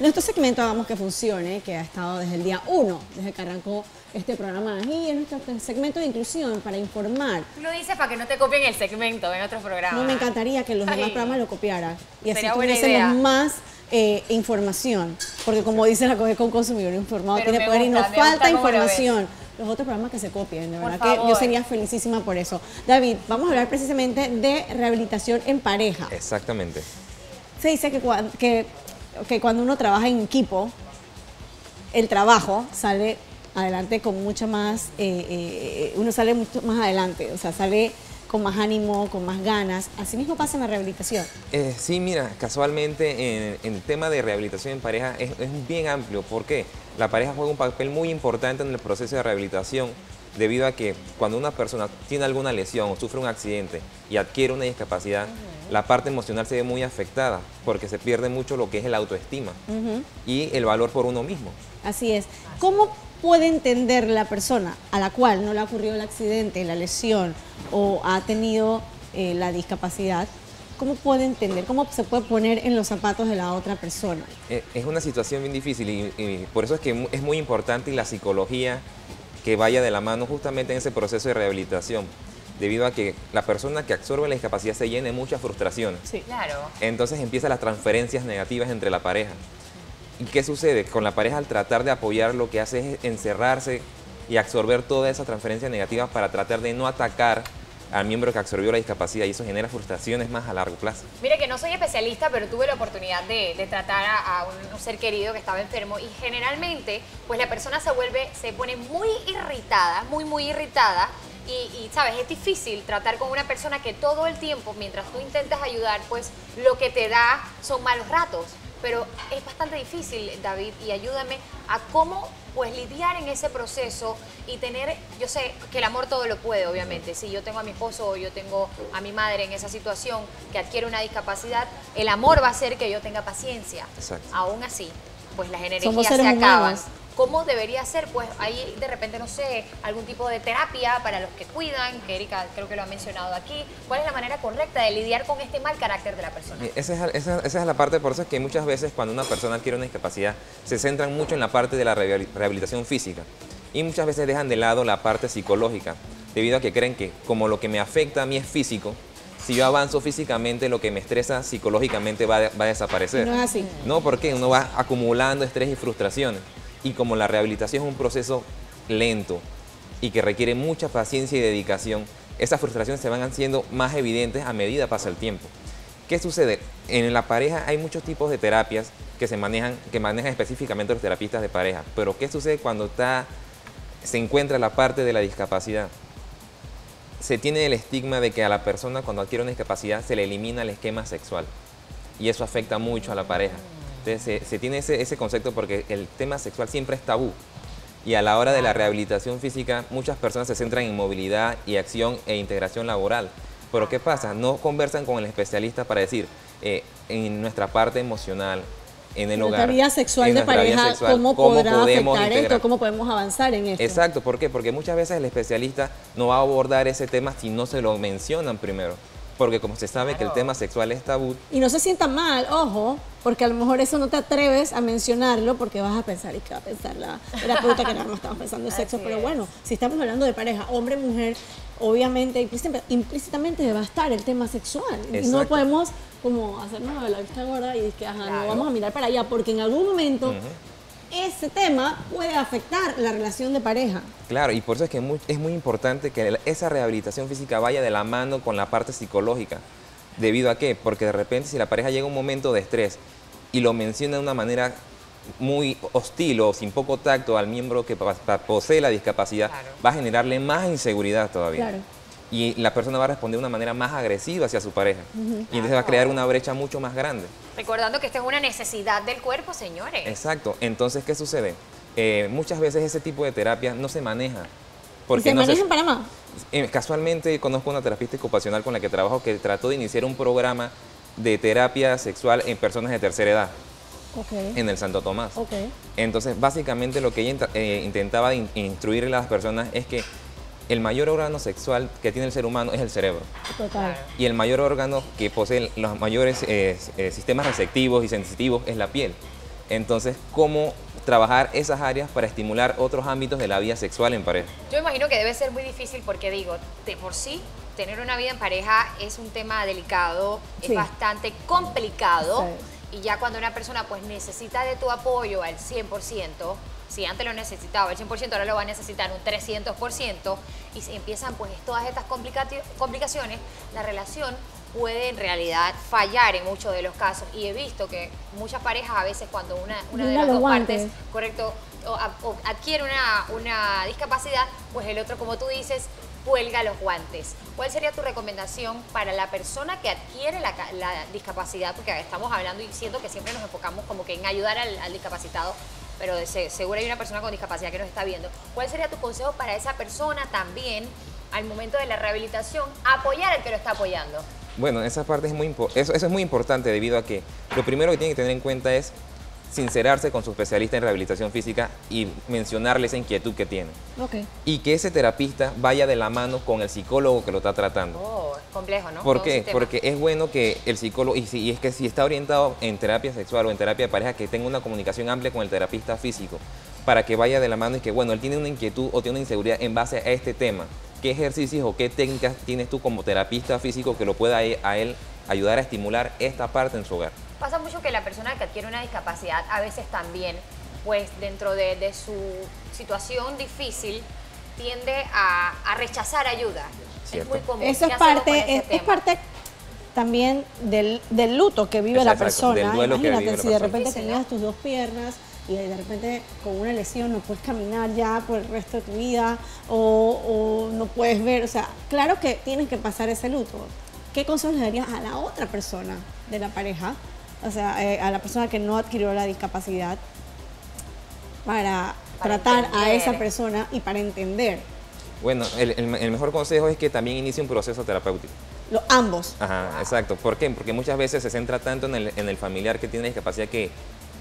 Nuestro segmento Hagamos que Funcione, que ha estado desde el día 1, desde que arrancó este programa, y es nuestro segmento de inclusión para informar. Tú lo dices para que no te copien el segmento en otros programas. No, me encantaría que los demás Ay, programas lo copiaran y así sería buena idea. tuviésemos más información, porque como dice la COGE, con consumidor informado Pero tiene me poder y gusta, nos me gusta falta cómo lo ves. información. Los otros programas que se copien, de Por verdad que yo favor. sería felicísima por eso. David, vamos a hablar precisamente de rehabilitación en pareja. Exactamente. Se dice que cuando uno trabaja en equipo, el trabajo sale adelante con mucho más, uno sale mucho más adelante, o sea, sale con más ánimo, con más ganas. Así mismo pasa en la rehabilitación. Sí, mira, casualmente en el tema de rehabilitación en pareja es bien amplio. ¿Por qué? La pareja juega un papel muy importante en el proceso de rehabilitación, debido a que cuando una persona tiene alguna lesión o sufre un accidente y adquiere una discapacidad, la parte emocional se ve muy afectada porque se pierde mucho lo que es el autoestima y el valor por uno mismo. Así es. ¿Cómo puede entender la persona a la cual no le ha ocurrido el accidente, la lesión o ha tenido la discapacidad? ¿Cómo puede entender? ¿Cómo se puede poner en los zapatos de la otra persona? Es una situación bien difícil y por eso es que es muy importante la psicología que vaya de la mano justamente en ese proceso de rehabilitación, debido a que la persona que absorbe la discapacidad se llena de muchas frustraciones. Sí. Claro. Entonces empiezan las transferencias negativas entre la pareja. ¿Y qué sucede? Con la pareja, al tratar de apoyar, lo que hace es encerrarse y absorber toda esa transferencia negativa para tratar de no atacar al miembro que absorbió la discapacidad, y eso genera frustraciones más a largo plazo. Mire que no soy especialista, pero tuve la oportunidad de tratar a un ser querido que estaba enfermo y generalmente pues la persona se pone muy irritada, muy irritada y sabes, es difícil tratar con una persona que todo el tiempo, mientras tú intentas ayudar, pues lo que te da son malos ratos. Pero es bastante difícil, David, y ayúdame a cómo pues lidiar en ese proceso y tener, yo sé que el amor todo lo puede, obviamente. Si yo tengo a mi esposo o yo tengo a mi madre en esa situación que adquiere una discapacidad, el amor va a hacer que yo tenga paciencia. Exacto. Aún así, pues las Somos energías se seres acaban. humanos. ¿Cómo debería ser? Pues ahí de repente, no sé, algún tipo de terapia para los que cuidan, que Erika creo que lo ha mencionado aquí. ¿Cuál es la manera correcta de lidiar con este mal carácter de la persona? Esa es la parte, por eso es que muchas veces cuando una persona adquiere una discapacidad se centran mucho en la parte de la rehabilitación física y muchas veces dejan de lado la parte psicológica, debido a que creen que como lo que me afecta a mí es físico, si yo avanzo físicamente, lo que me estresa psicológicamente va a desaparecer. No es así. No, porque uno va acumulando estrés y frustraciones. Y como la rehabilitación es un proceso lento y que requiere mucha paciencia y dedicación, esas frustraciones se van haciendo más evidentes a medida pasa el tiempo. ¿Qué sucede? En la pareja hay muchos tipos de terapias que manejan específicamente los terapistas de pareja. Pero ¿qué sucede cuando se encuentra la parte de la discapacidad? Se tiene el estigma de que a la persona cuando adquiere una discapacidad se le elimina el esquema sexual y eso afecta mucho a la pareja. Entonces se tiene ese concepto porque el tema sexual siempre es tabú y a la hora de la rehabilitación física muchas personas se centran en movilidad y acción e integración laboral. Pero ¿qué pasa? No conversan con el especialista para decir en nuestra parte emocional, en el hogar, Nuestra vida sexual en de nuestra vida pareja, sexual, ¿cómo podrá podemos afectar integrar? esto? ¿Cómo podemos avanzar en esto? Exacto, ¿por qué? Porque muchas veces el especialista no va a abordar ese tema si no se lo mencionan primero. Porque como se sabe que el tema sexual es tabú. Y no se sienta mal, ojo, porque a lo mejor eso no te atreves a mencionarlo porque vas a pensar, ¿y qué va a pensar la terapeuta que nada más estamos pensando en sexo? Así Pero es. bueno, si estamos hablando de pareja, hombre, mujer, obviamente implícitamente va a estar el tema sexual. Y no Exacto. podemos como hacernos de la vista gorda y que, ajá, no Claro. vamos a mirar para allá, porque en algún momento ese tema puede afectar la relación de pareja. Claro, y por eso es que es muy importante que esa rehabilitación física vaya de la mano con la parte psicológica. ¿Debido a qué? Porque de repente si la pareja llega a un momento de estrés y lo menciona de una manera muy hostil o sin poco tacto al miembro que posee la discapacidad, Claro. va a generarle más inseguridad todavía. Claro. Y la persona va a responder de una manera más agresiva hacia su pareja. Y entonces va a crear una brecha mucho más grande. Recordando que esta es una necesidad del cuerpo, señores. Exacto. Entonces, ¿qué sucede? Muchas veces ese tipo de terapia no se maneja. ¿Y se no maneja en Panamá? Casualmente conozco una terapista ocupacional con la que trabajo que trató de iniciar un programa de terapia sexual en personas de tercera edad Ok. en el Santo Tomás. Ok. Entonces, básicamente lo que ella intentaba instruir a las personas es que el mayor órgano sexual que tiene el ser humano es el cerebro. Total. Y el mayor órgano que posee los mayores sistemas receptivos y sensitivos es la piel. Entonces, ¿cómo trabajar esas áreas para estimular otros ámbitos de la vida sexual en pareja? Yo imagino que debe ser muy difícil porque digo, de por sí, tener una vida en pareja es un tema delicado, Sí. es bastante complicado. Sí. Y ya cuando una persona pues necesita de tu apoyo al 100%, si antes lo necesitaba al 100%, ahora lo va a necesitar un 300%, y se empiezan pues todas estas complicaciones, la relación puede en realidad fallar en muchos de los casos. Y he visto que muchas parejas a veces cuando una de Brinda las los dos guantes. partes, correcto, o adquiere una discapacidad, pues el otro, como tú dices, cuelga los guantes. ¿Cuál sería tu recomendación para la persona que adquiere la discapacidad? Porque estamos hablando y siento que siempre nos enfocamos como que en ayudar al discapacitado, pero seguro hay una persona con discapacidad que nos está viendo. ¿Cuál sería tu consejo para esa persona también al momento de la rehabilitación, apoyar al que lo está apoyando? Bueno, esa parte es eso es muy importante debido a que lo primero que tiene que tener en cuenta es sincerarse con su especialista en rehabilitación física y mencionarle esa inquietud que tiene. Ok. Y que ese terapista vaya de la mano con el psicólogo que lo está tratando. Oh, es complejo, ¿no? ¿Por Todo qué? un sistema. Porque es bueno que el psicólogo, y es que si está orientado en terapia sexual o en terapia de pareja, que tenga una comunicación amplia con el terapista físico, para que vaya de la mano y que, bueno, él tiene una inquietud o tiene una inseguridad en base a este tema. ¿Qué ejercicios o qué técnicas tienes tú como terapista físico que lo pueda a él ayudar a estimular esta parte en su hogar? Pasa mucho que la persona que adquiere una discapacidad a veces también, pues dentro de su situación difícil, tiende a rechazar ayuda. Cierto. Es muy común. Eso ¿Qué es hacemos con parte, ese es tema? parte también del luto que vive la Exacto, persona. del duelo que Imagínate, vive la si de persona. repente Difícil, ¿no? tenías tus dos piernas y de repente con una lesión no puedes caminar ya por el resto de tu vida o no puedes ver, o sea, claro que tienes que pasar ese luto. ¿Qué consejos le darías a la otra persona de la pareja? O sea, a la persona que no adquirió la discapacidad para tratar a entender. esa persona y para entender. Bueno, el mejor consejo es que también inicie un proceso terapéutico. Ambos. Ajá, exacto. ¿Por qué? Porque muchas veces se centra tanto en el familiar que tiene discapacidad que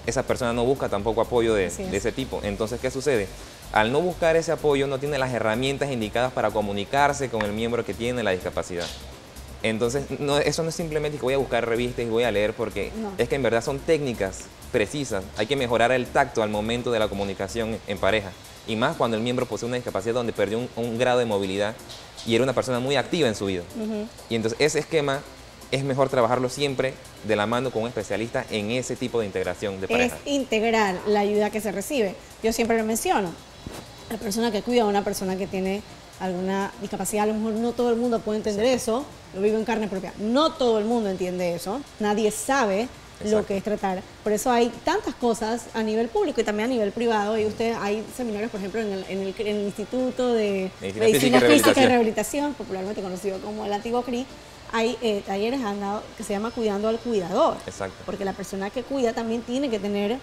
esa persona no busca tampoco apoyo de Así es. ese tipo. Entonces, ¿qué sucede? Al no buscar ese apoyo, no tiene las herramientas indicadas para comunicarse con el miembro que tiene la discapacidad. Entonces, eso no es simplemente que voy a buscar revistas y voy a leer, porque No. es que en verdad son técnicas precisas. Hay que mejorar el tacto al momento de la comunicación en pareja. Y más cuando el miembro posee una discapacidad donde perdió un grado de movilidad y era una persona muy activa en su vida. Y entonces ese esquema es mejor trabajarlo siempre de la mano con un especialista en ese tipo de integración de Es pareja. integrar la ayuda que se recibe. Yo siempre lo menciono. La persona que cuida a una persona que tiene alguna discapacidad, a lo mejor no todo el mundo puede entender eso, lo vivo en carne propia. No todo el mundo entiende eso, nadie sabe lo Exacto. que es tratar. Por eso hay tantas cosas a nivel público y también a nivel privado. Y ustedes, hay seminarios, por ejemplo, en el Instituto de Medicina Física y Rehabilitación, popularmente conocido como el antiguo CRI. Hay talleres han dado que se llama Cuidando al Cuidador. Exacto. Porque la persona que cuida también tiene que tener,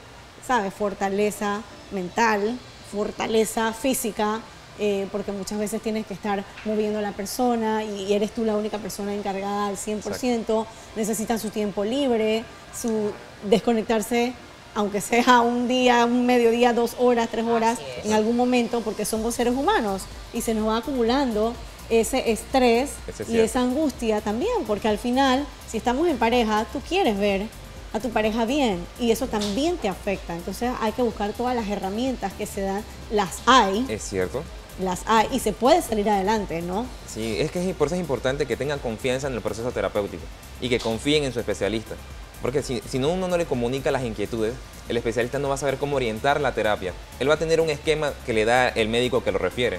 ¿sabes? Fortaleza mental, fortaleza física, porque muchas veces tienes que estar moviendo a la persona y eres tú la única persona encargada al 100%. Necesitan su tiempo libre, su desconectarse, aunque sea un día, un mediodía, 2 horas, 3 horas, Así es. en algún momento, porque somos seres humanos y se nos va acumulando ese estrés Eso es y cierto. esa angustia también, porque al final, si estamos en pareja, tú quieres ver a tu pareja bien y eso también te afecta. Entonces hay que buscar todas las herramientas que se dan, las hay y se puede salir adelante, ¿no? Sí, por eso es importante que tengan confianza en el proceso terapéutico y que confíen en su especialista. Porque si uno no le comunica las inquietudes, el especialista no va a saber cómo orientar la terapia. Él va a tener un esquema que le da el médico que lo refiere,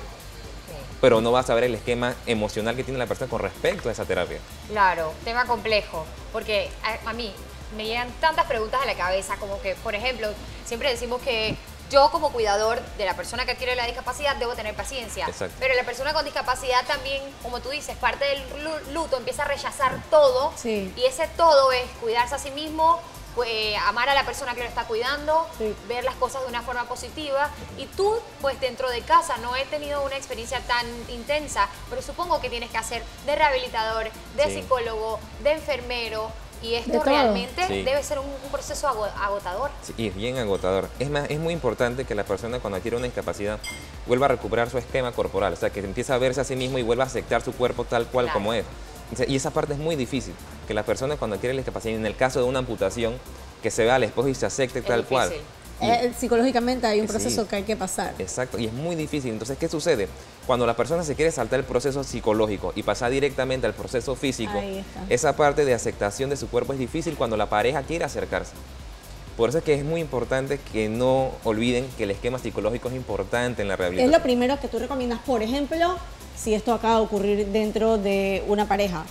pero no va a saber el esquema emocional que tiene la persona con respecto a esa terapia. Claro, tema complejo, porque a mí me llegan tantas preguntas a la cabeza, como que, por ejemplo, siempre decimos que yo como cuidador de la persona que adquiere la discapacidad debo tener paciencia, Exacto. pero la persona con discapacidad también, como tú dices, parte del luto empieza a rechazar todo, Sí. y ese todo es cuidarse a sí mismo, amar a la persona que lo está cuidando, Sí. ver las cosas de una forma positiva. Y tú, pues dentro de casa, no he tenido una experiencia tan intensa, pero supongo que tienes que hacer de rehabilitador, de Sí. psicólogo, de enfermero, y De esto todo. realmente Sí. debe ser un proceso agotador. Sí, y es bien agotador. Es más, es muy importante que la persona cuando adquiere una discapacidad vuelva a recuperar su esquema corporal, o sea, que empiece a verse a sí mismo y vuelva a aceptar su cuerpo tal cual Claro. como es. Y esa parte es muy difícil, que las personas cuando adquieren la discapacidad, en el caso de una amputación, que se vea al esposo y se acepte tal cual. difícil. Psicológicamente hay un proceso Sí. que hay que pasar. Exacto, y es muy difícil. Entonces, ¿qué sucede? Cuando la persona se quiere saltar el proceso psicológico y pasar directamente al proceso físico, Ahí está. esa parte de aceptación de su cuerpo es difícil cuando la pareja quiere acercarse. Por eso es que es muy importante que no olviden que el esquema psicológico es importante en la Es rehabilitación. lo primero que tú recomiendas, por ejemplo, si esto acaba de ocurrir dentro de una pareja,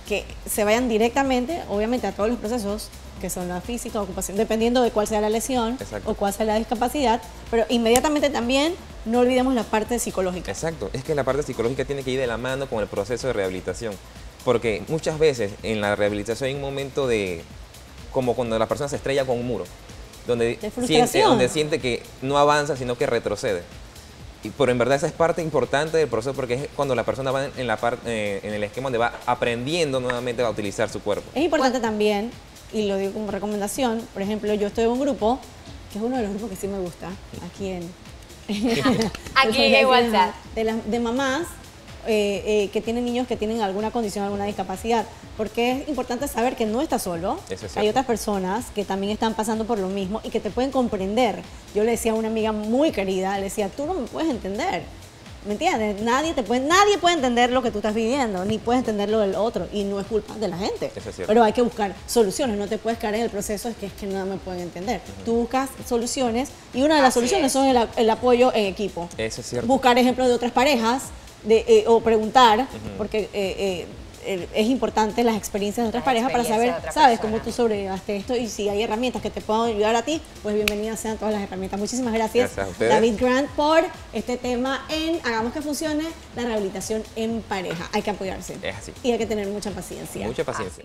que se vayan directamente, obviamente, a todos los procesos, que son la física, ocupación, dependiendo de cuál sea la lesión Exacto. o cuál sea la discapacidad, pero inmediatamente también no olvidemos la parte psicológica. Exacto, es que la parte psicológica tiene que ir de la mano con el proceso de rehabilitación, porque muchas veces en la rehabilitación hay un momento de, como cuando la persona se estrella con un muro, donde frustración. siente que no avanza, sino que retrocede. Pero en verdad esa es parte importante del proceso, porque es cuando la persona va en el esquema donde va aprendiendo nuevamente a utilizar su cuerpo. Es importante también, y lo digo como recomendación, por ejemplo, yo estoy en un grupo, que es uno de los grupos que sí me gusta, aquí en... Aquí en WhatsApp. De mamás que tienen niños que tienen alguna condición, alguna discapacidad, porque es importante saber que no estás solo, Eso es hay cierto. otras personas que también están pasando por lo mismo y que te pueden comprender. Yo le decía a una amiga muy querida, le decía, tú no me puedes entender, ¿me entiendes? Nadie puede entender lo que tú estás viviendo, ni puedes entender lo del otro, y no es culpa de la gente. Eso es cierto. Pero hay que buscar soluciones, no te puedes caer en el proceso, es que no me pueden entender. Tú buscas soluciones, y una de las Así soluciones es. son el apoyo en equipo. Eso es cierto. Buscar ejemplos de otras parejas o preguntar, porque es importante las experiencias de otras Las parejas para saber, experiencias de otra sabes, persona. cómo tú sobrellevaste esto, y si hay herramientas que te puedan ayudar a ti, pues bienvenidas sean todas las herramientas. Muchísimas gracias, Gracias a ustedes. David Grant, por este tema en Hagamos que Funcione, la rehabilitación en pareja. Hay que apoyarse Es así. y hay que tener mucha paciencia. Mucha paciencia.